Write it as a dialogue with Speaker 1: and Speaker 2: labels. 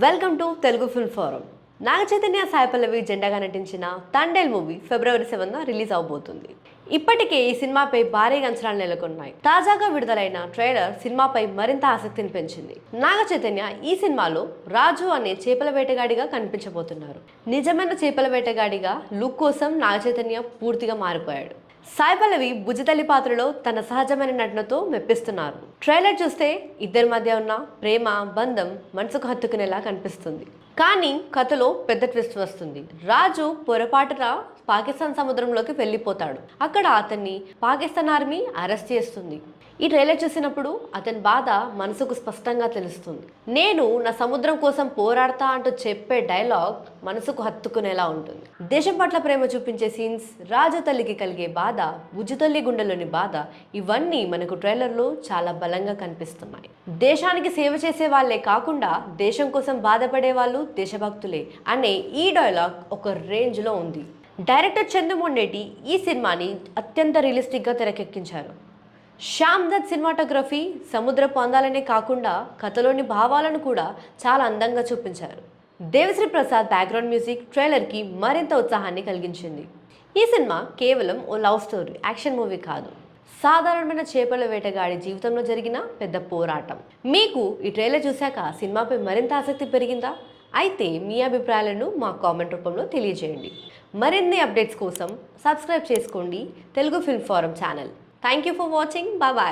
Speaker 1: Welcome to Telugu film forum. Naga Chaitanya Sai Pallavi జెండాగా నటించిన Thandel movie February 7న రిలీజ్ అవబోతుంది. ఇప్పటికే ఈ సినిమాపై భారీగా అంచనాలు నెలకొన్నాయి. తాజాగా విడుదలైన ట్రైలర్ సినిమాపై మరింత ఆసక్తిని పెంచింది. నాగ చైతన్య ఈ సినిమాలో రాజు అనే చేపల వేటగాడిగా కనిపించబోతున్నారు. నిజమైన చేపల వేటగాడిగా లుక్ కోసం నాగ చైతన్య పూర్తిగా మారిపోయాడు. సాయి పల్లవి బుజ్జితల్లి పాత్రలో తన సహజమైన నటనతో మెప్పిస్తున్నారు. ట్రైలర్ చూస్తే ఇద్దరి మధ్య ఉన్న ప్రేమ బంధం మనసుకు హత్తుకునేలా కనిపిస్తుంది. కానీ కథలో పెద్ద ట్విస్ట్ వస్తుంది. రాజు పొరపాటున పాకిస్తాన్ సముద్రంలోకి వెళ్ళిపోతాడు. అక్కడ అతన్ని పాకిస్తాన్ ఆర్మీ అరెస్ట్ చేస్తుంది. ఈ ట్రైలర్ చూసినప్పుడు అతని బాధ మనసుకు స్పష్టంగా తెలుస్తుంది. నేను నా సముద్రం కోసం పోరాడతా అంటూ చెప్పే డైలాగ్ మనసుకు హత్తుకునేలా ఉంటుంది. దేశం పట్ల ప్రేమ చూపించే సీన్స్, రాజు తల్లికి కలిగే బాధ, బుజ్జితల్లి గుండెలోని బాధ, ఇవన్నీ మనకు ట్రైలర్లో చాలా బలంగా కనిపిస్తున్నాయి. దేశానికి సేవ చేసే వాళ్ళే కాకుండా దేశం కోసం బాధపడే వాళ్ళు దేశభక్తులే అనే ఈ డైలాగ్ ఒక రేంజ్లో ఉంది. డైరెక్టర్ చందు మొండేటి ఈ సినిమాని అత్యంత రియలిస్టిక్గా తెరకెక్కించారు. శ్యామ్ దత్ సినిమాటోగ్రఫీ సముద్రపు అందాలనే కాకుండా కథలోని భావాలను కూడా చాలా అందంగా చూపించారు. దేవిశ్రీ ప్రసాద్ బ్యాక్గ్రౌండ్ మ్యూజిక్ ట్రైలర్కి మరింత ఉత్సాహాన్ని కలిగించింది. ఈ సినిమా కేవలం ఓ లవ్ స్టోరీ, యాక్షన్ మూవీ కాదు. సాధారణమైన చేపల వేటగాడి జీవితంలో జరిగిన పెద్ద పోరాటం. మీకు ఈ ట్రైలర్ చూశాక సినిమాపై మరింత ఆసక్తి పెరిగిందా? అయితే మీ అభిప్రాయాలను మా కామెంట్ రూపంలో తెలియజేయండి. మరిన్ని అప్డేట్స్ కోసం సబ్స్క్రైబ్ చేసుకోండి Telugu film forum channel. Thank you for watching. Bye bye.